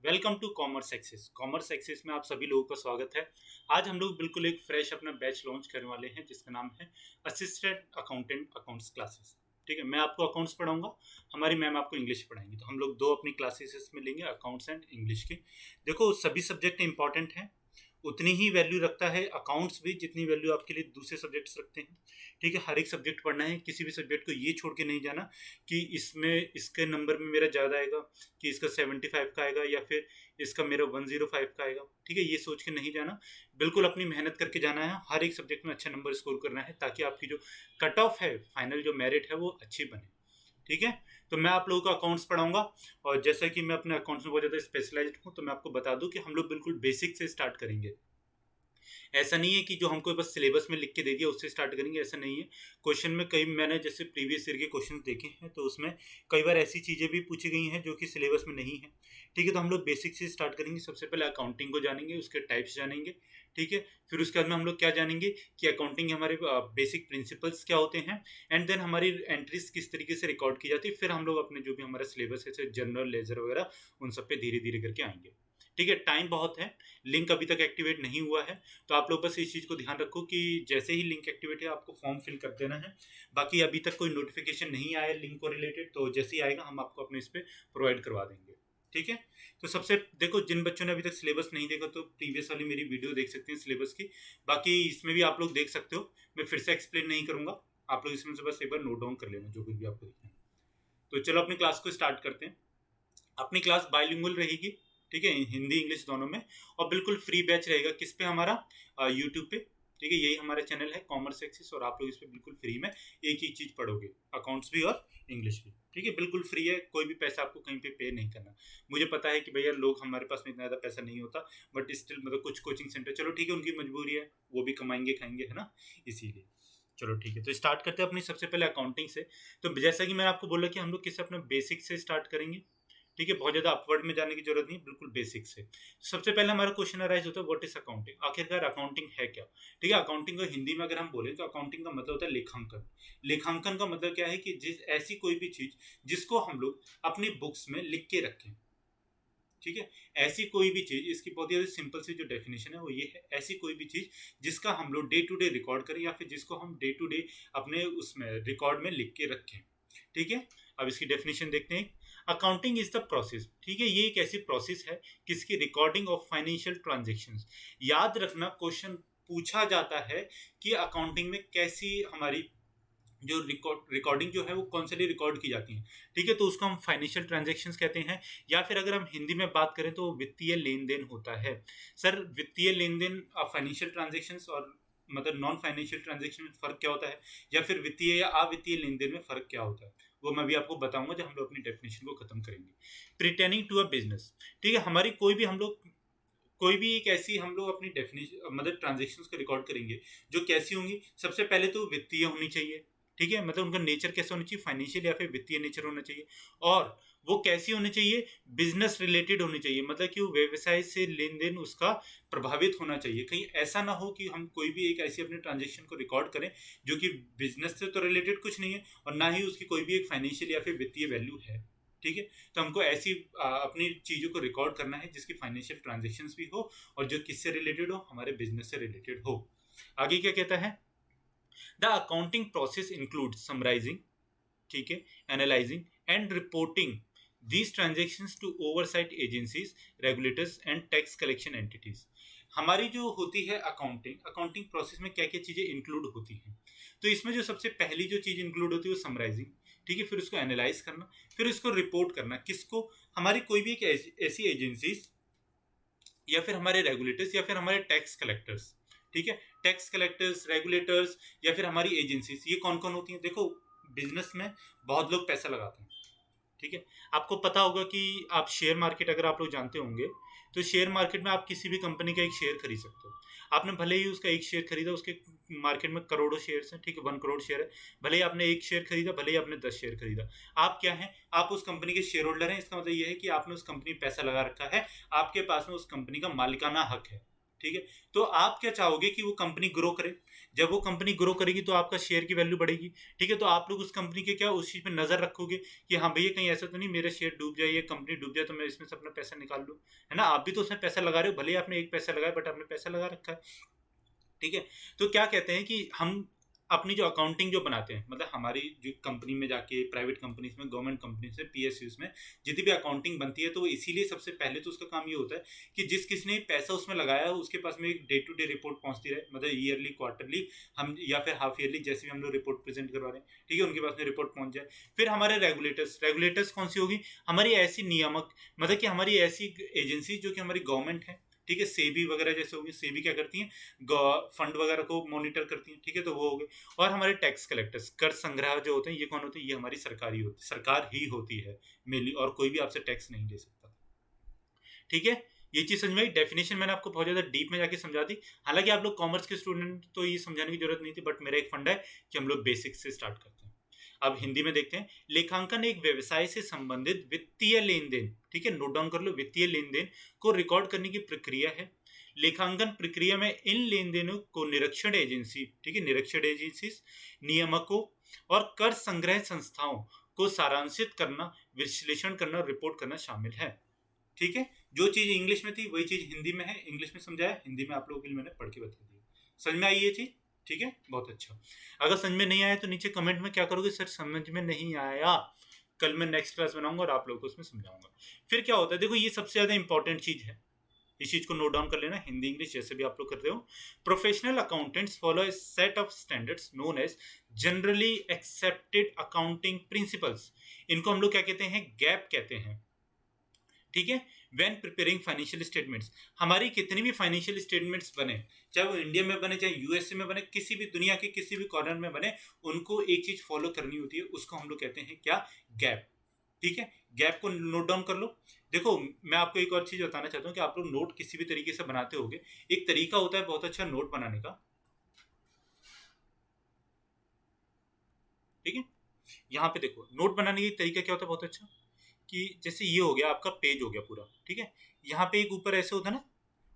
Welcome to commerce access. Commerce access में आप सभी लोगों का स्वागत है। आज हम लोग बिल्कुल एक फ्रेश अपना बैच लॉन्च करने वाले हैं जिसका नाम है असिस्टेंट अकाउंटेंट अकाउंट्स क्लासेस। ठीक है, मैं आपको अकाउंट्स पढ़ाऊंगा, हमारी मैम आपको इंग्लिश पढ़ाएंगी। तो हम लोग दो अपनी क्लासेस इसमें लेंगे, अकाउंट्स एंड इंग्लिश की। देखो, सभी सब्जेक्ट इंपॉर्टेंट हैं, उतनी ही वैल्यू रखता है अकाउंट्स भी जितनी वैल्यू आपके लिए दूसरे सब्जेक्ट्स रखते हैं। ठीक है, हर एक सब्जेक्ट पढ़ना है, किसी भी सब्जेक्ट को ये छोड़ के नहीं जाना कि इसमें इसके नंबर में मेरा ज़्यादा आएगा, कि इसका 75 का आएगा या फिर इसका मेरा 105 का आएगा। ठीक है, ये सोच के नहीं जाना, बिल्कुल अपनी मेहनत करके जाना है, हर एक सब्जेक्ट में अच्छा नंबर स्कोर करना है ताकि आपकी जो कट ऑफ है, फाइनल जो मेरिट है, वो अच्छी बने। ठीक है, तो मैं आप लोगों को अकाउंट्स पढ़ाऊंगा। और जैसा कि मैं अपने अकाउंट्स में बहुत ज़्यादा स्पेशलाइज्ड हूँ, तो मैं आपको बता दूं कि हम लोग बिल्कुल बेसिक से स्टार्ट करेंगे। ऐसा नहीं है कि जो हमको बस सिलेबस में लिख के दे दिया उससे स्टार्ट करेंगे, ऐसा नहीं है। क्वेश्चन में कई मैंने जैसे प्रीवियस ईयर के क्वेश्चन देखे हैं तो उसमें कई बार ऐसी चीज़ें भी पूछी गई हैं जो कि सिलेबस में नहीं है। ठीक है, तो हम लोग बेसिक से स्टार्ट करेंगे। सबसे पहले अकाउंटिंग को जानेंगे, उसके टाइप्स जानेंगे। ठीक है, फिर उसके बाद में हम लोग क्या जानेंगे कि अकाउंटिंग हमारे बेसिक प्रिंसिपल्स क्या होते हैं, एंड देन हमारी एंट्रीज किस तरीके से रिकॉर्ड की जाती है। फिर हम लोग अपने जो भी हमारा सिलेबस है, जैसे जनरल लेजर वगैरह, उन सब पे धीरे धीरे करके आएंगे। ठीक है, टाइम बहुत है, लिंक अभी तक एक्टिवेट नहीं हुआ है, तो आप लोग बस इस चीज़ को ध्यान रखो कि जैसे ही लिंक एक्टिवेट है आपको फॉर्म फिल कर देना है। बाकी अभी तक कोई नोटिफिकेशन नहीं आया लिंक को रिलेटेड, तो जैसे ही आएगा हम आपको अपने इस पर प्रोवाइड करवा देंगे। ठीक है, तो सबसे देखो, जिन बच्चों ने अभी तक सिलेबस नहीं देखा तो प्रीवियस वाली मेरी वीडियो देख सकते हैं सिलेबस की। बाकी इसमें भी आप लोग देख सकते हो, मैं फिर से एक्सप्लेन नहीं करूंगा, आप लोग इसमें से बस एक बार नोट डाउन कर लेना जो कुछ भी आपको दिखना है। तो चलो अपनी क्लास को स्टार्ट करते हैं। अपनी क्लास बाइलिंगुअल रहेगी, ठीक है, हिंदी इंग्लिश दोनों में, और बिल्कुल फ्री बैच रहेगा। किस पे? हमारा यूट्यूब पे। ठीक है, यही हमारा चैनल है कॉमर्स एक्सिस, और आप लोग इस पे बिल्कुल फ्री में एक ही चीज पढ़ोगे, अकाउंट्स भी और इंग्लिश भी। ठीक है, बिल्कुल फ्री है, कोई भी पैसा आपको कहीं पे नहीं करना। मुझे पता है कि भैया लोग, हमारे पास में इतना ज़्यादा पैसा नहीं होता, बट स्टिल मतलब कुछ कोचिंग सेंटर, चलो ठीक है, उनकी मजबूरी है, वो भी कमाएंगे खाएंगे, है ना, इसीलिए। चलो ठीक है, तो स्टार्ट करते हैं अपनी सबसे पहले अकाउंटिंग से। तो जैसा कि मैंने आपको बोला कि हम लोग किस अपना बेसिक से स्टार्ट करेंगे। ठीक है, बहुत ज्यादा अपवर्ड में जाने की जरूरत नहीं, बिल्कुल बेसिक से। सबसे पहले हमारा क्वेश्चन अराइज होता है, व्हाट इज अकाउंटिंग? आखिरकार अकाउंटिंग है क्या? ठीक है, अकाउंटिंग को हिंदी में अगर हम बोले तो अकाउंटिंग का मतलब होता है लेखांकन। लेखांकन का मतलब क्या है कि जिस ऐसी कोई भी चीज जिसको हम लोग अपनी बुक्स में लिख के रखें। ठीक है, ऐसी कोई भी चीज, इसकी बहुत ही सिंपल सी जो डेफिनेशन है वो ये है, ऐसी कोई भी चीज जिसका हम लोग डे टू डे रिकॉर्ड करें, या फिर जिसको हम डे टू डे अपने उसमें रिकॉर्ड में लिख के रखें। ठीक है, अब इसकी डेफिनेशन देखते हैं। अकाउंटिंग इज द प्रोसेस, ठीक है, ये एक ऐसी प्रोसेस है किसकी? Recording of financial transactions. याद रखना, क्वेश्चन पूछा जाता है कि अकाउंटिंग में कैसी हमारी जो रिकॉर्डिंग जो है वो कौन से लिए रिकॉर्ड की जाती है। ठीक है, तो उसको हम फाइनेंशियल ट्रांजेक्शन्स कहते हैं, या फिर अगर हम हिंदी में बात करें तो वित्तीय लेन देन होता है। सर, वित्तीय लेन देन फाइनेंशियल ट्रांजेक्शन्स और मतलब नॉन फाइनेंशियल ट्रांजेक्शन में फर्क क्या होता है, या फिर वित्तीय या अवित्तीय लेन देन में फर्क क्या होता है, वो मैं भी आपको बताऊंगा जब हम लोग अपनी डेफिनेशन को खत्म करेंगे। प्रिटेनिंग टू अ बिजनेस, ठीक है, हमारी कोई भी एक ऐसी हम लोग अपनी डेफिनेशन मतलब ट्रांजेक्शन्स को रिकॉर्ड करेंगे जो कैसी होंगी। सबसे पहले तो वित्तीय होनी चाहिए। ठीक है, मतलब उनका नेचर कैसा होना चाहिए? फाइनेंशियल या फिर वित्तीय नेचर होना चाहिए। और वो कैसी होनी चाहिए? बिजनेस रिलेटेड होनी चाहिए, मतलब कि वो व्यवसाय से लेन देन उसका प्रभावित होना चाहिए। कहीं ऐसा ना हो कि हम कोई भी एक ऐसी अपने ट्रांजेक्शन को रिकॉर्ड करें जो कि बिजनेस से तो रिलेटेड कुछ नहीं है, और ना ही उसकी कोई भी एक फाइनेंशियल या फिर वित्तीय वैल्यू है। ठीक है, तो हमको ऐसी अपनी चीज़ों को रिकॉर्ड करना है जिसकी फाइनेंशियल ट्रांजेक्शन्स भी हो, और जो किससे रिलेटेड हो? हमारे बिजनेस से रिलेटेड हो। आगे क्या कहता है? The accounting process include summarising, ठीक है, analysing and reporting these transactions to oversight agencies, regulators and tax collection entities. हमारी जो होती है अकाउंटिंग प्रोसेस में क्या क्या चीज़ें इंक्लूड होती हैं? तो इसमें जो सबसे पहली जो चीज़ इंक्लूड होती है वो समराइजिंग। ठीक है, फिर उसको एनालाइज करना, फिर उसको रिपोर्ट करना। किसको? हमारी कोई भी एक ऐसी एजेंसीज, या फिर हमारे रेगुलेटर्स, या फिर हमारे टैक्स कलेक्टर्स। ठीक है, टैक्स कलेक्टर्स, रेगुलेटर्स, या फिर हमारी एजेंसीज, ये कौन कौन होती हैं? देखो, बिजनेस में बहुत लोग पैसा लगाते हैं। ठीक है, आपको पता होगा कि आप शेयर मार्केट अगर आप लोग जानते होंगे, तो शेयर मार्केट में आप किसी भी कंपनी का एक शेयर खरीद सकते हो। आपने भले ही उसका एक शेयर खरीदा, उसके मार्केट में करोड़ों शेयर्स हैं, ठीक है, 1 करोड़ शेयर है, भले ही आपने एक शेयर खरीदा, भले ही आपने 10 शेयर खरीदा, आप क्या हैं? आप उस कंपनी के शेयर होल्डर हैं। इसका मतलब यह है कि आपने उस कंपनी में पैसा लगा रखा है, आपके पास में उस कंपनी का मालिकाना हक है। ठीक है। तो आप क्या चाहोगे कि वो कंपनी ग्रो करे। जब वो कंपनी ग्रो करेगी तो आपका शेयर की वैल्यू बढ़ेगी, ठीक है। तो आप लोग उस कंपनी के क्या उस चीज पे नजर रखोगे कि हाँ भैया कहीं ऐसा तो नहीं मेरा शेयर डूब जाए, ये कंपनी डूब जाए तो मैं इसमें से अपना पैसा निकाल लूँ, है ना। आप भी तो उसमें पैसा लगा रहे हो, भले ही आपने एक पैसा लगाया बट आपने पैसा लगा रखा है, ठीक है। तो क्या कहते हैं कि हम अपनी जो अकाउंटिंग जो बनाते हैं, मतलब हमारी जो कंपनी में जाके प्राइवेट कंपनीज में, गवर्नमेंट कंपनीज में, पीएसयूज में जितनी भी अकाउंटिंग बनती है तो वो इसीलिए सबसे पहले तो उसका काम ये होता है कि जिस किसने पैसा उसमें लगाया है उसके पास में एक डे टू डे रिपोर्ट पहुंचती रहे, मतलब ईयरली, क्वार्टरली, हम या फिर हाफ ईयरली, जैसे भी हम लोग रिपोर्ट प्रेजेंट करवा रहे हैं, ठीक है, उनके पास में रिपोर्ट पहुंच जाए। फिर हमारे रेगुलेटर्स कौन सी होगी, हमारी ऐसी नियामक, मतलब कि हमारी ऐसी एजेंसी जो कि हमारी गवर्नमेंट है, ठीक है। सेबी वगैरह जैसे होगी, सेबी क्या करती हैं, फंड वगैरह को मॉनिटर करती हैं, ठीक है। तो वो हो गए। और हमारे टैक्स कलेक्टर्स, कर संग्रह जो होते हैं, ये कौन होते हैं, ये हमारी सरकार ही होती है मेनली, और कोई भी आपसे टैक्स नहीं ले सकता, ठीक है। ये चीज समझ में आई। डेफिनेशन मैंने आपको बहुत ज्यादा डीप में जाके समझा दी। हालांकि आप लोग कॉमर्स के स्टूडेंट तो ये समझाने की जरूरत नहीं थी, बट मेरा एक फंडा है कि हम लोग बेसिक से स्टार्ट करते हैं। अब हिंदी में देखते हैं। लेखांकन एक व्यवसाय से संबंधित वित्तीय लेन देन, ठीक है, नोट डाउन कर लो, वित्तीय लेन देन को रिकॉर्ड करने की प्रक्रिया है। लेखांकन प्रक्रिया में इन लेन देनों को निरीक्षण एजेंसी, ठीक है, निरीक्षण एजेंसी, नियामकों और कर संग्रह संस्थाओं को सारांशित करना, विश्लेषण करना और रिपोर्ट करना शामिल है, ठीक है। जो चीज इंग्लिश में थी वही चीज हिंदी में है, इंग्लिश में समझाया, हिंदी में आप लोगों के लिए मैंने पढ़ के बता दिया। समझ में आई ये चीज, ठीक है, बहुत अच्छा। अगर समझ में नहीं आया तो नीचे कमेंट में क्या करोगे, सर समझ में नहीं आया, कल मैं नेक्स्ट क्लास बनाऊंगा और आप लोगों को उसमें समझाऊंगा। फिर क्या होता है, देखो ये सबसे ज्यादा इंपॉर्टेंट चीज है, इस चीज को नोट डाउन कर लेना, हिंदी इंग्लिश जैसे भी आप लोग करते हो। Professional accountants follow a set of standards known as generally accepted accounting principles. इनको हम लोग क्या कहते हैं, गैप कहते हैं, ठीक है। व्हेन प्रिपेयरिंग फाइनेंशियल स्टेटमेंट्स, हमारी कितनी भी फाइनेंशियल स्टेटमेंट्स बने, चाहे वो इंडिया में बने चाहे यूएसए में बने, किसी भी दुनिया के किसी भी कॉर्नर में बने, उनको एक चीज फॉलो करनी होती है, उसको हम लोग कहते हैं क्या, गैप, ठीक है। गैप को नोट डाउन कर लो। देखो मैं आपको एक और चीज बताना चाहता हूँ कि आप लोग नोट किसी भी तरीके से बनाते होगे, एक तरीका होता है बहुत अच्छा नोट बनाने का, ठीक है। यहाँ पे देखो नोट बनाने का तरीका क्या होता है बहुत अच्छा, कि जैसे ये हो गया आपका पेज हो गया पूरा, ठीक है। यहाँ पे एक ऊपर ऐसे होता है ना,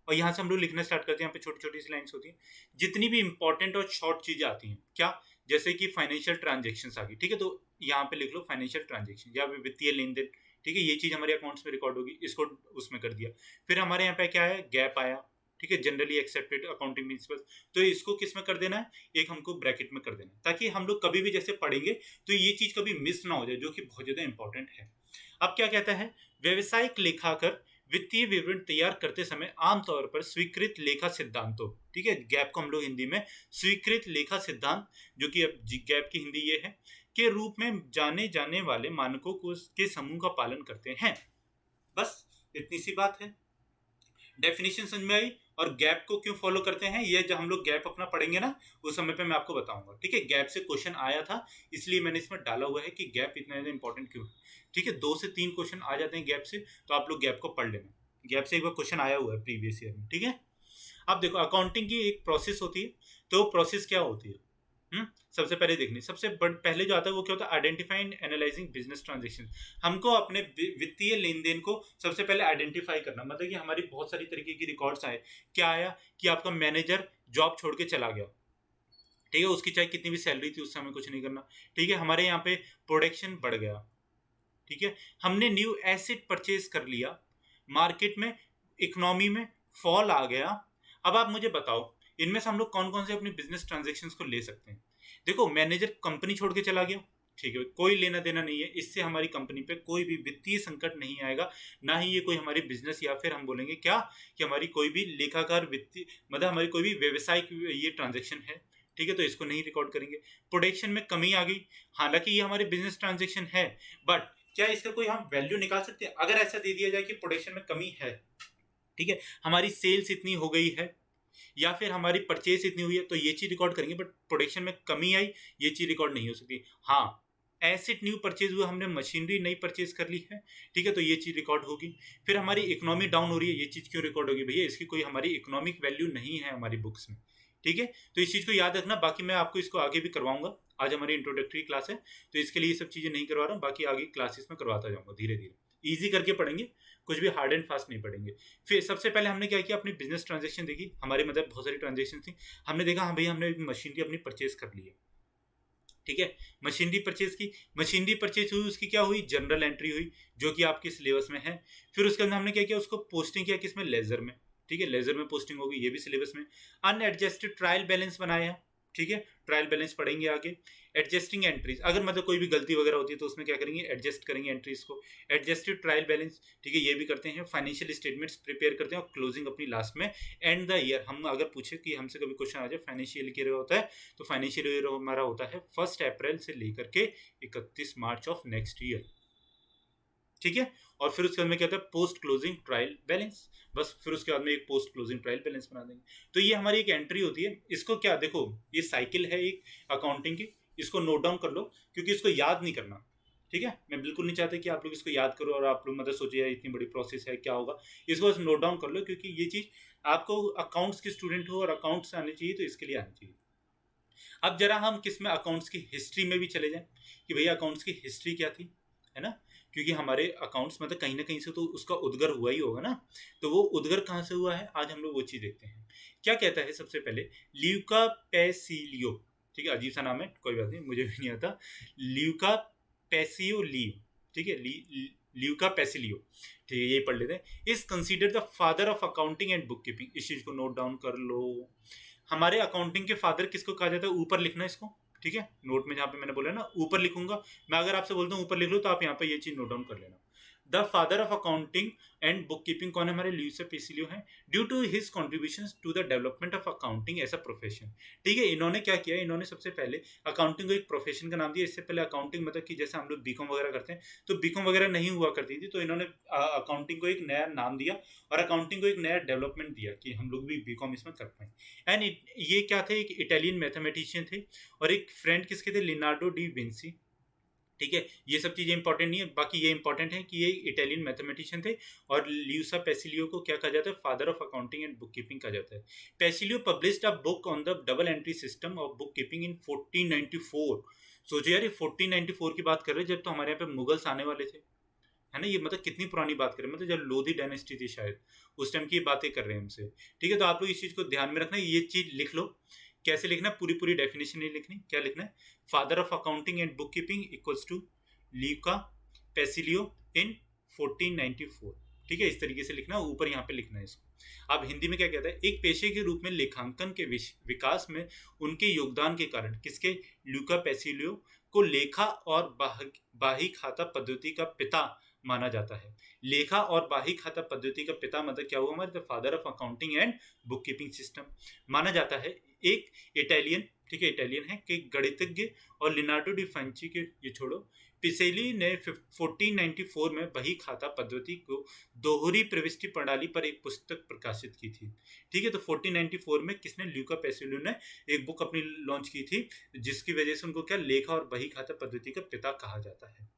और यहाँ से हम लोग लिखना स्टार्ट करते हैं, यहाँ पे छोटी छोटी सी लाइन्स होती हैं, जितनी भी इंपॉर्टेंट और शॉर्ट चीजें आती हैं, क्या, जैसे कि फाइनेंशियल ट्रांजेक्शन आ गई, ठीक है। तो यहाँ पे लिख लो फाइनेंशियल ट्रांजेक्शन या वित्तीय लेन देन, ठीक है, ये चीज हमारे अकाउंट्स में रिकॉर्ड होगी, इसको उसमें कर दिया। फिर हमारे यहाँ पे क्या है, गैप आया, ठीक है, जनरली एक्सेप्टेड अकाउंटिंग प्रिंसिपल्स, तो इसको किस में कर देना है, एक हमको ब्रैकेट में कर देना है, ताकि हम लोग कभी भी जैसे पढ़ेंगे तो ये चीज कभी मिस ना हो जाए, जो कि बहुत ज्यादा इंपॉर्टेंट है। अब क्या कहता है, व्यवसायिक लेखाकार वित्तीय विवरण तैयार करते समय आमतौर पर स्वीकृत लेखा सिद्धांतों, ठीक है, गैप को हम लोग हिंदी में स्वीकृत लेखा सिद्धांत, जो कि अब गैप की हिंदी ये है, के रूप में जाने जाने वाले मानकों को के समूह का पालन करते हैं। बस इतनी सी बात है। डेफिनेशन समझ में आई। और गैप को क्यों फॉलो करते हैं, ये जब हम लोग गैप अपना पढ़ेंगे ना उस समय पे मैं आपको बताऊंगा, ठीक है। गैप से क्वेश्चन आया था इसलिए मैंने इसमें डाला हुआ है कि गैप इतना ज्यादा इंपॉर्टेंट क्यों है, ठीक है। 2 से 3 क्वेश्चन आ जाते हैं गैप से, तो आप लोग गैप को पढ़ लेना, गैप से एक बार क्वेश्चन आया हुआ है प्रीवियस ईयर में, ठीक है। अब देखो अकाउंटिंग की एक प्रोसेस होती है, तो प्रोसेस क्या होती है, सबसे पहले देखनी, सबसे पहले जो आता है वो क्या होता है, आइडेंटिफाइंग एनालाइजिंग बिजनेस ट्रांजेक्शन। हमको अपने वित्तीय लेन देन को सबसे पहले आइडेंटिफाई करना, मतलब कि हमारी बहुत सारी तरीके की रिकॉर्ड्स आए, क्या आया कि आपका मैनेजर जॉब छोड़ के चला गया, ठीक है, उसकी चाहे कितनी भी सैलरी थी उससे हमें कुछ नहीं करना, ठीक है। हमारे यहाँ पे प्रोडक्शन बढ़ गया, ठीक है, हमने न्यू एसेट परचेज कर लिया, मार्केट में इकोनॉमी में फॉल आ गया। अब आप मुझे बताओ इनमें से हम लोग कौन कौन से अपने बिजनेस ट्रांजेक्शन्स को ले सकते हैं। देखो मैनेजर कंपनी छोड़ के चला गया, ठीक है, कोई लेना देना नहीं है, इससे हमारी कंपनी पे कोई भी वित्तीय संकट नहीं आएगा, ना ही ये कोई हमारी बिजनेस या फिर हम बोलेंगे क्या कि हमारी कोई भी लेखाकार वित्तीय, मतलब हमारी कोई भी व्यवसायिक ये ट्रांजेक्शन है, ठीक है, तो इसको नहीं रिकॉर्ड करेंगे। प्रोडक्शन में कमी आ गई, हालांकि ये हमारे बिजनेस ट्रांजेक्शन है, बट क्या इसका कोई हम वैल्यू निकाल सकते हैं, अगर ऐसा दे दिया जाए कि प्रोडक्शन में कमी है, ठीक है, हमारी सेल्स इतनी हो गई है या फिर हमारी परचेस इतनी हुई है, तो ये चीज रिकॉर्ड करेंगे, बट प्रोडक्शन में कमी आई ये चीज रिकॉर्ड नहीं हो सकती। हाँ, एसेट न्यू परचेज हुआ, हमने मशीनरी नई परचेज कर ली है, ठीक है, तो ये चीज रिकॉर्ड होगी। फिर हमारी इकोनॉमी डाउन हो रही है, ये चीज क्यों रिकॉर्ड होगी भैया, इसकी कोई हमारी इकोनॉमिक वैल्यू नहीं है हमारी बुक्स में, ठीक है, तो इस चीज को याद रखना। बाकी मैं आपको इसको आगे भी करवाऊंगा, आज हमारी इंट्रोडक्टरी क्लास है तो इसके लिए ये सब चीजें नहीं करवा रहा हूँ, बाकी आगे क्लासेस में करवाता जाऊंगा धीरे धीरे, ईजी करके पढ़ेंगे, कुछ भी हार्ड एंड फास्ट नहीं पढ़ेंगे। फिर सबसे पहले हमने क्या किया, अपनी बिजनेस ट्रांजेक्शन देखी, हमारी मतलब बहुत सारी ट्रांजेक्शन थी। हमने देखा हाँ भाई हमने एक मशीनरी अपनी परचेज कर ली है, ठीक है, मशीनरी परचेज की, मशीनरी परचेज हुई, उसकी क्या हुई, जनरल एंट्री हुई जो कि आपके सिलेबस में है। फिर उसके अंदर हमने क्या किया, उसको पोस्टिंग किया किसमें, लेजर में, ठीक है, लेजर में पोस्टिंग होगी, ये भी सिलेबस में। अनएडजस्टेड ट्रायल बैलेंस बनाया, ठीक है, ट्रायल बैलेंस पढ़ेंगे आगे। एडजस्टिंग एंट्रीज, अगर मतलब कोई भी गलती वगैरह होती है तो उसमें क्या करेंगे, एडजस्ट करेंगे एंट्रीज को। एडजस्टेड ट्रायल बैलेंस, ठीक है, ये भी करते हैं। फाइनेंशियल स्टेटमेंट्स प्रिपेयर करते हैं और क्लोजिंग अपनी लास्ट में, एंड द ईयर। हम अगर पूछे कि हमसे कभी क्वेश्चन आ जाए फाइनेंशियल ईयर होता है, तो फाइनेंशियल ईयर हमारा होता है 1 अप्रैल से लेकर के 31 मार्च ऑफ नेक्स्ट ईयर, ठीक है। और फिर उसके बाद में क्या होता है, पोस्ट क्लोजिंग ट्रायल बैलेंस, बस फिर उसके बाद में एक पोस्ट क्लोजिंग ट्रायल बैलेंस बना देंगे। तो ये हमारी एक एंट्री होती है। इसको क्या देखो, ये साइकिल है एक अकाउंटिंग की, इसको नोट डाउन कर लो क्योंकि इसको याद नहीं करना, ठीक है। मैं बिल्कुल नहीं चाहता कि आप लोग इसको याद करो और आप लोग मतलब सोचिए यार इतनी बड़ी प्रोसेस है क्या होगा, इसको बस नोट डाउन कर लो क्योंकि ये चीज आपको अकाउंट्स के स्टूडेंट हो और अकाउंट्स आने चाहिए तो इसके लिए आनी चाहिए। अब जरा हम किस में, अकाउंट्स की हिस्ट्री में भी चले जाएं कि भैया अकाउंट्स की हिस्ट्री क्या थी, है ना, क्योंकि हमारे अकाउंट्स मतलब कहीं ना कहीं से तो उसका उद्गर हुआ ही होगा ना। तो वो उद्गर कहाँ से हुआ है, आज हम लोग वो चीज देखते हैं। क्या कहता है सबसे पहले, ल्यूका पेसिलियो, ठीक है, अजीब सा नाम है, कोई बात नहीं, मुझे भी नहीं आता। ल्यूका पेसियोलियो, ठीक है, ल्यूका पेसिलियो, ठीक है, ये पढ़ लेते हैं। Is consider the father of accounting and book keeping, इस चीज को नोट डाउन कर लो। हमारे अकाउंटिंग के फादर किसको कहा जाता है, ऊपर लिखना इसको, ठीक है, नोट में जहां पे मैंने बोला ना ऊपर लिखूंगा। मैं अगर आपसे बोलता हूँ ऊपर लिख लो तो आप यहाँ पे ये चीज नोट डाउन कर लेना। The father of accounting and book keeping कौन है, हमारे ल्यूइस पेसिलियो हैं, due to his contributions to the development of accounting as a profession, ठीक है। इन्होंने क्या किया, इन्होंने सबसे पहले अकाउंटिंग को एक प्रोफेशन का नाम दिया। इससे पहले अकाउंटिंग मतलब कि जैसे हम लोग बीकॉम वगैरह करते हैं तो बीकॉम वगैरह नहीं हुआ करती थी, तो इन्होंने अकाउंटिंग को एक नया नाम दिया और अकाउंटिंग को एक नया डेवलपमेंट दिया कि हम लोग भी बीकॉम इसमें कर पाए। एंड ये क्या थे, एक इटालियन मैथमेटिशियन थे और एक फ्रेंड किसके थे, लिनार्डो डी विंसी, ठीक है। ये सब चीजें इंपॉर्टेंट नहीं है, बाकी ये इंपॉर्टेंट है कि ये इटालियन मैथमेटिशियन थे। और ल्यूसा पेसिलियो को क्या कहा जाता है, father of accounting and book keeping कहा जाता है। Pacioli published a book on the double entry system of book keeping in 1494। सोचिए यार, ये 1494 की बात कर रहे हैं जब तो हमारे यहाँ पे मुगल्स आने वाले थे, है ना। ये मतलब कितनी पुरानी बात करें, मतलब जब लोधी डायनेस्टी थी शायद, उस टाइम की बातें कर रहे हैं हमसे, ठीक है। तो आप लोग इस चीज को ध्यान में रखना, ये चीज लिख लो। कैसे लिखना, पूरी पूरी डेफिनेशन नहीं लिखनी, क्या लिखना है, father of accounting and book keeping equals to Luca Pacioli in 1494, ठीक है, इस तरीके से लिखना, ऊपर यहाँ पे लिखना है इसको। अब हिंदी में क्या कहता है, एक पेशे के रूप में लेखांकन के विकास में उनके योगदान के कारण किसके, ल्यूका पेसिलियो को लेखा और बाही खाता पद्धति का पिता माना जाता है। लेखा और बाही खाता पद्धति का पिता मतलब क्या हुआ, हमारे father of accounting and book keeping system माना जाता है। एक इटालियन, ठीक है, इटालियन है कि गणितज्ञ, और लिनार्डो डी विंची के, ये छोड़ो, पिसेली ने 1494 में बही खाता पद्धति को दोहरी प्रविष्टि प्रणाली पर एक पुस्तक प्रकाशित की थी, ठीक है। तो 1494 में किसने, ल्यूका पेसिलियो ने एक बुक अपनी लॉन्च की थी जिसकी वजह से उनको क्या, लेखा और बही खाता पद्धति का पिता कहा जाता है।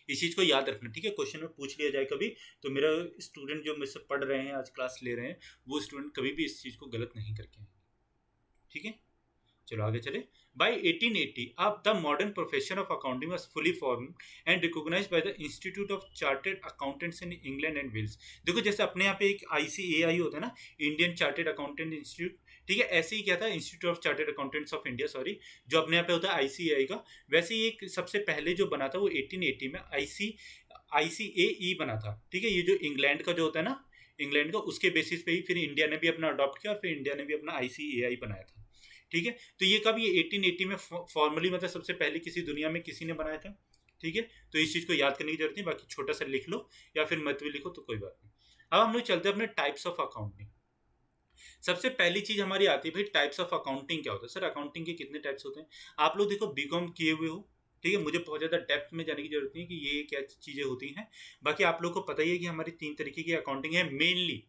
इस चीज को याद रखना, ठीक है, क्वेश्चन में पूछ लिया जाए कभी तो मेरा स्टूडेंट जो मुझसे पढ़ रहे हैं, आज क्लास ले रहे हैं, वो स्टूडेंट कभी भी इस चीज को गलत नहीं करके आएंगे, ठीक है। चलो आगे चले। By 1880, the modern profession of accounting was fully formed and recognized by the Institute of Chartered Accountants in England and Wales। देखो जैसे अपने यहाँ पे एक ICAI होता है ना, इंडियन चार्टेड अकाउंटेंट इंस्टीट्यूट, ठीक है, ऐसे ही क्या था, institute of chartered accountants of India, sorry, जो अपने यहाँ पे होता है ICAI का, वैसे ही एक सबसे पहले जो बना था वो 1880 में ICAE बना था, ठीक है। ये जो इंग्लैंड का जो होता है ना, इंग्लैंड का, उसके बेसिस पे ही फिर इंडिया ने भी अपना अडॉप्ट किया और फिर इंडिया ने भी अपना ICAI बनाया था, ठीक है। तो ये कब, ये 1880 में फॉर्मली मतलब सबसे पहले किसी दुनिया में किसी ने बनाया था, ठीक है। तो इस चीज को याद करने की जरूरत नहीं, बाकी छोटा सा लिख लो या फिर मत भी लिखो तो कोई बात नहीं। अब हम लोग चलते हैं अपने टाइप्स ऑफ अकाउंटिंग। सबसे पहली चीज हमारी आती है भाई, टाइप्स ऑफ अकाउंटिंग क्या होता है। सर अकाउंटिंग के कितने टाइप्स होते हैं, आप लोग देखो बीकॉम किए हुए हो, ठीक है, मुझे बहुत ज़्यादा डेप्थ में जाने की जरूरत नहीं है कि ये क्या चीज़ें होती हैं। बाकी आप लोग को पता ही है कि हमारी 3 तरीके की अकाउंटिंग है मेनली,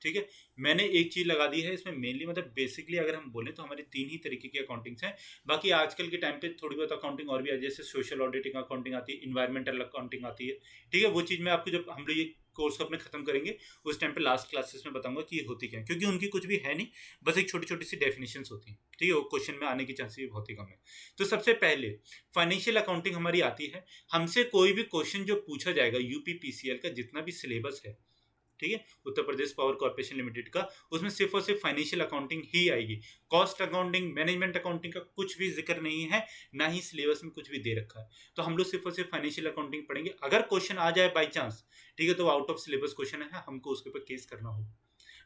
ठीक है। मैंने एक चीज लगा दी है इसमें मेनली, मतलब बेसिकली अगर हम बोले तो हमारी 3 ही तरीके की अकाउंटिंग्स हैं। बाकी आजकल के टाइम पे थोड़ी बहुत अकाउंटिंग और भी है, जैसे सोशल ऑडिटिंग अकाउंटिंग आती है, इन्वायरमेंटल अकाउंटिंग आती है, ठीक है। वो चीज मैं आपको जब हम लोग ये कोर्स को अपने खत्म करेंगे उस टाइम पे लास्ट क्लासेस में बताऊंगा कि ये होती क्या है, क्योंकि उनकी कुछ भी है नहीं, बस एक छोटी छोटी सी डेफिनेशंस होती हैं, ठीक है। वो क्वेश्चन में आने की चांसेस बहुत ही कम है। तो सबसे पहले फाइनेंशियल अकाउंटिंग हमारी आती है, हमसे कोई भी क्वेश्चन जो पूछा जाएगा यूपीपीसीएल का जितना भी सिलेबस है, ठीक है, Uttar Pradesh power corporation limited का, उसमें सिर्फ और सिर्फ फाइनेंशियल अकाउंटिंग ही आएगी। कॉस्ट अकाउंटिंग, मैनेजमेंट अकाउंटिंग का कुछ भी जिक्र नहीं है, ना ही सिलेबस में कुछ भी दे रखा है। तो हम लोग सिर्फ और सिर्फ फाइनेंशियल अकाउंटिंग पढ़ेंगे। अगर क्वेश्चन आ जाए बाई चांस, ठीक है, तो आउट ऑफ सिलेबस क्वेश्चन है, हमको उसके ऊपर केस करना होगा।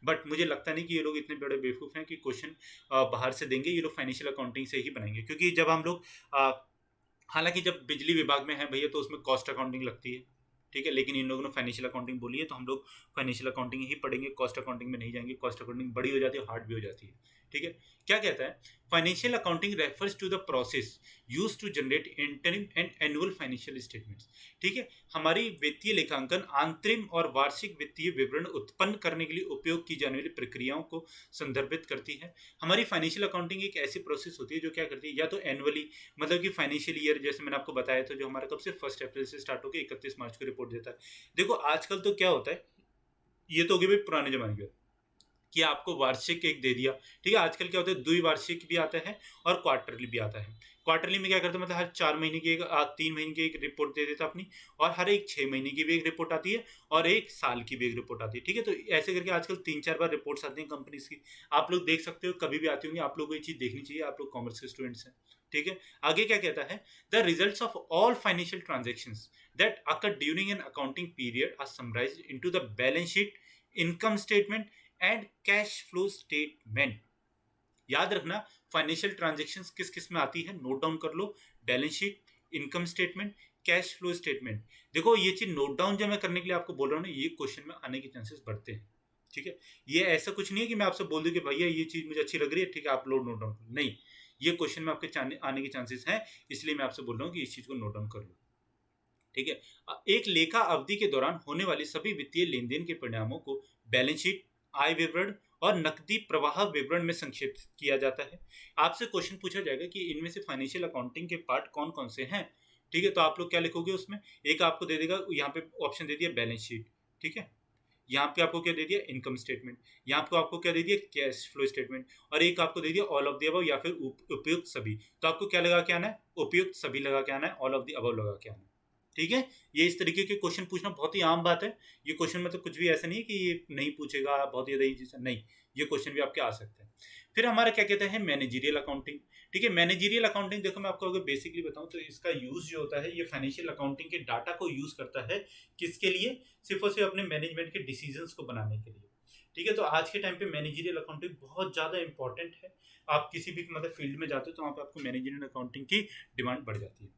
बट मुझे लगता नहीं कि ये लोग इतने बड़े बेवकूफ़ हैं कि क्वेश्चन बाहर से देंगे। ये लोग फाइनेंशियल अकाउंटिंग से ही बनाएंगे, क्योंकि जब हम लोग हालांकि जब बिजली विभाग में है भैया तो उसमें कॉस्ट अकाउंटिंग लगती है, ठीक है, लेकिन इन लोगों ने फाइनेंशियल अकाउंटिंग बोली है तो हम लोग फाइनेंशियल अकाउंटिंग ही पढ़ेंगे, कॉस्ट अकाउंटिंग में नहीं जाएंगे। कॉस्ट अकाउंटिंग बड़ी हो जाती है, हार्ड भी हो जाती है, ठीक है। क्या कहता है, financial accounting refers to the process use to generate interim and annual financial statements, ठीक है। हमारी वित्तीय लेखांकन आंतरिम और वार्षिक वित्तीय विवरण उत्पन्न करने के लिए उपयोग की जाने वाली प्रक्रियाओं को संदर्भित करती है। हमारी फाइनेंशियल अकाउंटिंग एक ऐसी प्रोसेस होती है जो क्या करती है, या तो एनुअली, मतलब कि फाइनेंशियल ईयर जैसे मैंने आपको बताया था, जो हमारा कब से 1 अप्रैल से स्टार्ट होकर 31 मार्च को रिपोर्ट देता है। देखो आजकल तो क्या होता है, ये तो हो गया भाई पुराने जमाने का कि आपको वार्षिक एक दे दिया, ठीक है। आजकल क्या होता है, द्विवार्षिक भी आता है और क्वार्टरली भी आता है। क्वार्टरली में क्या करते हैं, मतलब हर 4 महीने की एक 3 महीने की एक रिपोर्ट दे देता अपनी, और हर एक 6 महीने की भी एक रिपोर्ट आती है, और एक साल की भी एक रिपोर्ट आती है, ठीक है। तो ऐसे करके आजकल 3-4 बार रिपोर्ट्स आती हैं कंपनीज की, आप लोग देख सकते हो, कभी भी आती होंगी, आप लोग को ये चीज़ देखनी चाहिए, आप लोग कॉमर्स के स्टूडेंट्स हैं, ठीक है। आगे क्या कहता है, the results of all financial transactions that occur during an accounting period are summarised into the balance sheet, income statement and cash flow statement. याद रखना फाइनेंशियल ट्रांजैक्शंस किस किस में आती है, नोट डाउन कर लो, balance sheet, income statement, cash flow statement. देखो ये चीज नोट डाउन जो मैं करने के लिए आपको बोल रहा हूँ ना, ये क्वेश्चन में आने के चांसेस बढ़ते हैं, ठीक है। ये ऐसा कुछ नहीं है कि मैं आपसे बोल दूं कि भैया ये चीज मुझे अच्छी लग रही है, ठीक है, आप लोग नोट डाउन करो, नहीं, ये क्वेश्चन में आपके आने के चांसेस हैं, इसलिए मैं आपसे बोल रहा हूँ कि इस चीज को नोट डाउन कर लो, ठीक है। एक लेखा अवधि के दौरान होने वाली सभी वित्तीय लेन देन के परिणामों को बैलेंस शीट, आय विवरण और नकदी प्रवाह विवरण में संक्षिप्त किया जाता है। आपसे क्वेश्चन पूछा जाएगा कि इनमें से फाइनेंशियल अकाउंटिंग के पार्ट कौन कौन से हैं, ठीक है। तो आप लोग क्या लिखोगे उसमें, एक आपको दे देगा, यहाँ पे ऑप्शन दे दिया बैलेंस शीट, ठीक है, यहाँ पे आपको क्या दे दिया, इनकम स्टेटमेंट, यहाँ पे आपको क्या दे दिया, कैश फ्लो स्टेटमेंट, और एक आपको दे दिया ऑल ऑफ द अबव या फिर उपयुक्त सभी। तो आपको क्या लगा के आना है, उपयुक्त सभी लगा के आना है, ऑल ऑफ द अबव लगा के आना है, ठीक है। ये इस तरीके के क्वेश्चन पूछना बहुत ही आम बात है। ये क्वेश्चन मतलब कुछ भी ऐसा नहीं है कि ये नहीं पूछेगा, बहुत ज़्यादा ईजी से, नहीं, ये क्वेश्चन भी आपके आ सकते हैं। फिर हमारा क्या कहते हैं, मैनेजरियल अकाउंटिंग, ठीक है। मैनेजरियल अकाउंटिंग देखो मैं आपको अगर बेसिकली बताऊं तो इसका यूज जो होता है, ये फाइनेंशियल अकाउंटिंग के डाटा को यूज करता है, किसके लिए, सिर्फ और सिर्फ अपने मैनेजमेंट के डिसीजंस को बनाने के लिए, ठीक है। तो आज के टाइम पे मैनेजरियल अकाउंटिंग बहुत ज़्यादा इंपॉर्टेंट है। आप किसी भी मतलब फील्ड में जाते हो तो वहाँ पे आपको मैनेजरियल अकाउंटिंग की डिमांड बढ़ जाती है।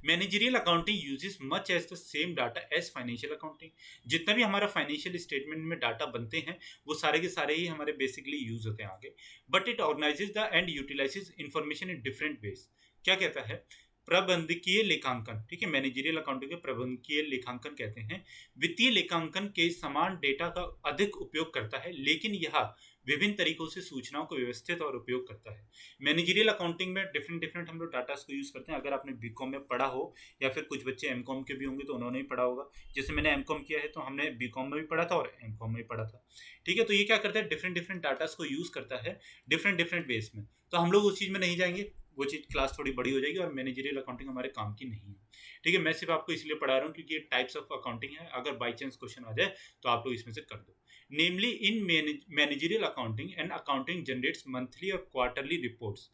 Managerial accounting uses much as the same data as financial accounting. जितना भी हमारा फाइनेंशियल स्टेटमेंट में डाटा बनते हैं वो सारे के सारे ही हमारे बेसिकली यूज होते हैं आगे, but it organises the end utilises information in different ways. क्या कहता है, प्रबंधकीय लेखांकन, ठीक है, मैनेजरियल अकाउंटिंग के प्रबंधकीय लेखांकन कहते हैं, वित्तीय लेखांकन के समान डेटा का अधिक उपयोग करता है, लेकिन यह विभिन्न तरीकों से सूचनाओं को व्यवस्थित और उपयोग करता है। मैनेजरियल अकाउंटिंग में डिफरेंट डिफरेंट हम लोग डाटा को यूज करते हैं। अगर आपने बीकॉम में पढ़ा हो या फिर कुछ बच्चे एमकॉम के भी होंगे तो उन्होंने ही पढ़ा होगा। जैसे मैंने एमकॉम किया है तो हमने बीकॉम में भी पढ़ा था और एमकॉम में भी पढ़ा था, ठीक है। तो ये क्या करता है, डिफरेंट डिफरेंट डाटा को यूज करता है डिफरेंट डिफरेंट वेज में। तो हम लोग उस चीज़ में नहीं जाएंगे, वो चीज़ क्लास थोड़ी बड़ी हो जाएगी और मैनेजरियल अकाउंटिंग हमारे काम की नहीं है, ठीक है। मैं सिर्फ आपको इसलिए पढ़ा रहा हूँ क्योंकि ये टाइप्स ऑफ अकाउंटिंग है, अगर बाई चांस क्वेश्चन आ जाए तो आप लोग इसमें से कर दो। Namely in managerial accounting and accounting generates monthly और quarterly reports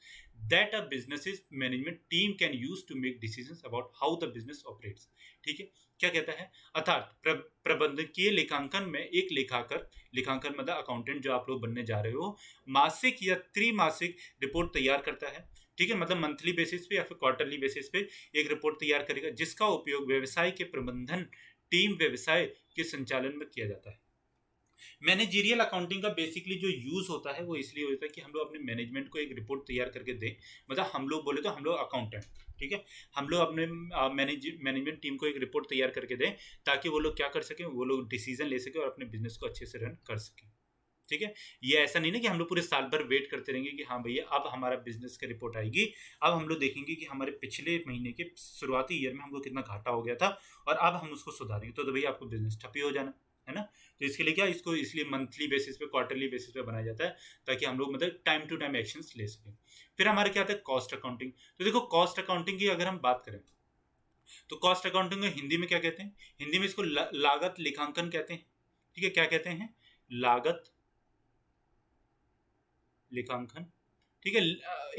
that a business management team can use to make decisions about how the business operates, ठीक है। क्या कहता है, अर्थात प्रबंधकीय लेखांकन में एक लेखांकन मतलब अकाउंटेंट जो आप लोग बनने जा रहे हो, मासिक या त्रिमासिक रिपोर्ट तैयार करता है, ठीक है, मतलब मंथली बेसिस पे या फिर क्वार्टरली बेसिस पे एक रिपोर्ट तैयार करेगा, जिसका उपयोग व्यवसाय के प्रबंधन टीम व्यवसाय के संचालन में किया जाता है। मैनेजरियल अकाउंटिंग का बेसिकली जो यूज होता है वो इसलिए होता है कि हम लोग अपने मैनेजमेंट को एक रिपोर्ट तैयार करके दें, मतलब हम लोग बोले तो हम लोग अकाउंटेंट, ठीक है, हम लोग अपने मैनेजमेंट टीम को एक रिपोर्ट तैयार करके दें ताकि वो लोग क्या कर सकें, वो लोग डिसीजन ले सकें और अपने बिजनेस को अच्छे से रन कर सकें, ठीक है, ये ऐसा नहीं ना कि हम लोग पूरे साल भर वेट करते रहेंगे कि हाँ भैया अब हमारा बिजनेस का रिपोर्ट आएगी, अब हम लोग देखेंगे कि हमारे पिछले महीने के शुरुआती ईयर में हमको कितना घाटा हो गया था और अब हम उसको सुधारेंगे, तो भैया आपको बिजनेस ठप ही हो जाना है ना। तो इसके लिए क्या, इसको इसलिए मंथली बेसिस पे, क्वार्टरली बेसिस पे बनाया जाता है, ताकि हम लोग मतलब टाइम टू टाइम एक्शंस ले सकें। फिर हमारे क्या आता है, कॉस्ट अकाउंटिंग। तो देखो कॉस्ट अकाउंटिंग की अगर हम बात करें तो कॉस्ट अकाउंटिंग को हिंदी में क्या कहते हैं, हिंदी में इसको लागत लेखांकन कहते हैं। ठीक है, क्या कहते हैं, लागत लेखांकन। ठीक है,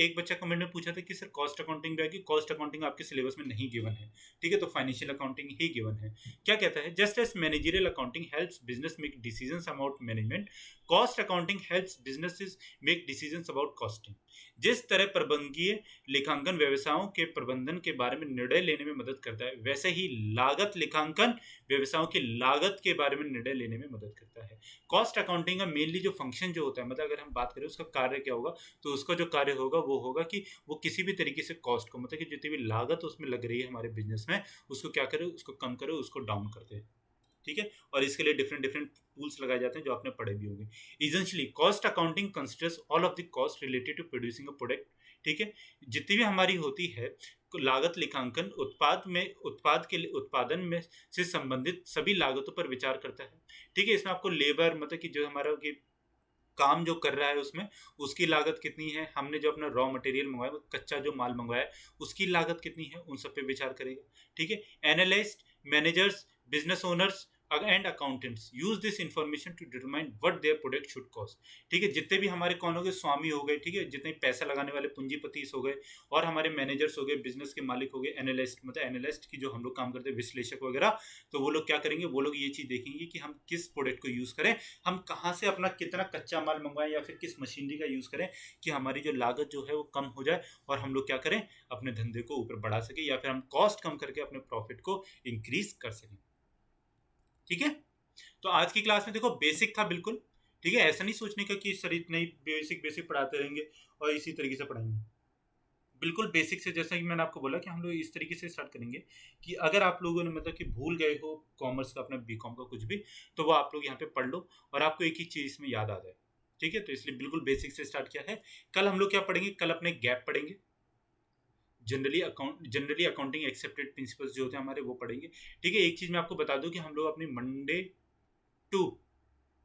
एक बच्चा कमेंट में पूछा था कि सर कॉस्ट अकाउंटिंग रहेगी, कॉस्ट अकाउंटिंग आपके सिलेबस में नहीं गिवन है। ठीक है, तो फाइनेंशियल अकाउंटिंग ही गिवन है। क्या कहता है, just as managerial accounting helps business make decisions about management, cost accounting helps businesses make decisions about costing. जिस तरह प्रबंधकीय लेखांकन व्यवसायों के प्रबंधन के बारे में निर्णय लेने में मदद करता है, वैसे ही लागत लेखांकन व्यवसायों की लागत के बारे में निर्णय लेने में मदद करता है। कॉस्ट अकाउंटिंग का मेनली जो फंक्शन जो होता है, मतलब अगर हम बात करें उसका कार्य क्या होगा, तो उसका जो कार्य होगा वो होगा कि वो किसी भी तरीके से कॉस्ट को, मतलब कि जितनी भी लागत उसमें लग रही है हमारे बिजनेस में, उसको क्या करे, उसको कम करे, उसको डाउन कर दे। ठीक है, और इसके लिए डिफरेंट डिफरेंट टूल्स लगाए जाते हैं जो आपने पढ़े भी होंगे। Essentially cost accounting considers all of the cost related to producing a product. ठीक है, जितनी भी हमारी होती है लागत लेखांकन उत्पाद के उत्पादन में से संबंधित सभी लागतों पर विचार करता है। ठीक है, इसमें आपको लेबर, मतलब कि जो हमारा कि काम जो कर रहा है उसमें उसकी लागत कितनी है, हमने जो अपना रॉ मटेरियल मंगवाया, कच्चा जो माल मंगवाया है उसकी लागत कितनी है, उन सब पे विचार करेगा। ठीक है, analyst, managers, business owners and accountants use this information to determine what their product should cost. ठीक है, जितने भी हमारे कौन हो गए, स्वामी हो गए, ठीक है, जितने पैसा लगाने वाले पूंजीपति हो गए, और हमारे मैनेजर्स हो गए, बिजनेस के मालिक हो गए, एनालिस्ट, मतलब एनालिस्ट की जो हम लोग काम करते हैं, विश्लेषक वगैरह, तो वो लोग क्या करेंगे, वो लोग ये चीज देखेंगे कि हम किस प्रोडक्ट को यूज करें, हम कहाँ से अपना कितना कच्चा माल मंगवाएं, या फिर किस मशीनरी का यूज करें कि हमारी जो लागत जो है वो कम हो जाए और हम लोग क्या करें, अपने धंधे को ऊपर बढ़ा सके, या फिर हम कॉस्ट कम करके अपने प्रॉफिट को इंक्रीज कर सकें। ठीक है, तो आज की क्लास में देखो बेसिक था बिल्कुल। ठीक है, ऐसा नहीं सोचने का कि सर इतना ही बेसिक बेसिक पढ़ाते रहेंगे और इसी तरीके से पढ़ाएंगे। बिल्कुल बेसिक से, जैसा कि मैंने आपको बोला कि हम लोग इस तरीके से स्टार्ट करेंगे कि अगर आप लोगों ने मतलब कि भूल गए हो कॉमर्स का, अपना बीकॉम का कुछ भी, तो वो आप लोग यहाँ पे पढ़ लो और आपको एक ही चीज़ में याद आ जाए। ठीक है, तो इसलिए बिल्कुल बेसिक से स्टार्ट किया है। कल हम लोग क्या पढ़ेंगे, कल अपने गैप पढ़ेंगे, जनरली अकाउंटिंग एक्सेप्टेड प्रिंसिपल्स जो होते हैं हमारे, वो पढ़ेंगे। ठीक है, एक चीज़ मैं आपको बता दूं कि हम लोग अपनी मंडे टू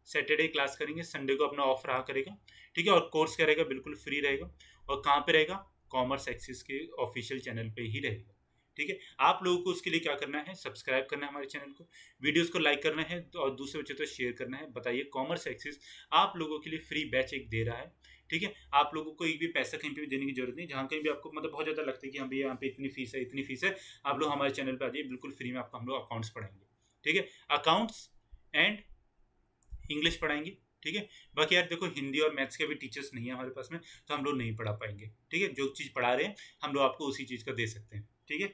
सैटरडे क्लास करेंगे, संडे को अपना ऑफ रहा करेगा। ठीक है, और कोर्स क्या रहेगा, बिल्कुल फ्री रहेगा। और कहाँ पे रहेगा, कॉमर्स एक्सिस के ऑफिशियल चैनल पे ही रहेगा। ठीक है, आप लोगों को उसके लिए क्या करना है, सब्सक्राइब करना है हमारे चैनल को, वीडियोस को लाइक करना है और दूसरे बच्चों तो शेयर करना है। बताइए, कॉमर्स एक्सिस आप लोगों के लिए फ्री बैच एक दे रहा है। ठीक है, आप लोगों को एक भी पैसा कहीं पे भी देने की जरूरत नहीं, जहाँ कहीं भी आपको मतलब बहुत ज़्यादा लगता है कि हाँ भैया यहाँ पे इतनी फीस है, इतनी फीस है, आप लोग हमारे चैनल पर आ जाइए, बिल्कुल फ्री में आपको हम लोग अकाउंट्स पढ़ाएंगे। ठीक है, अकाउंट्स एंड इंग्लिश पढ़ाएंगे। ठीक है, बाकी यार देखो हिंदी और मैथ्स के भी टीचर्स नहीं है हमारे पास में, तो हम लोग नहीं पढ़ा पाएंगे। ठीक है, जो चीज़ पढ़ा रहे हैं हम लोग आपको उसी चीज़ का दे सकते हैं। ठीक है,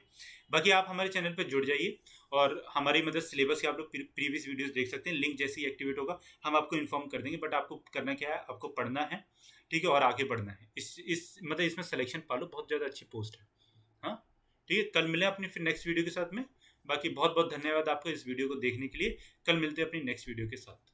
बाकी आप हमारे चैनल पर जुड़ जाइए और हमारी मतलब सिलेबस के आप लोग प्रीवियस वीडियोस देख सकते हैं। लिंक जैसे ही एक्टिवेट होगा हम आपको इन्फॉर्म कर देंगे, बट आपको करना क्या है, आपको पढ़ना है। ठीक है, और आगे बढ़ना है। इस मतलब इसमें सिलेक्शन पालो, बहुत ज़्यादा अच्छी पोस्ट है। हाँ, ठीक है, कल मिले अपनी फिर नेक्स्ट वीडियो के साथ में। बाकी बहुत बहुत धन्यवाद आपको इस वीडियो को देखने के लिए। कल मिलते हैं अपनी नेक्स्ट वीडियो के साथ।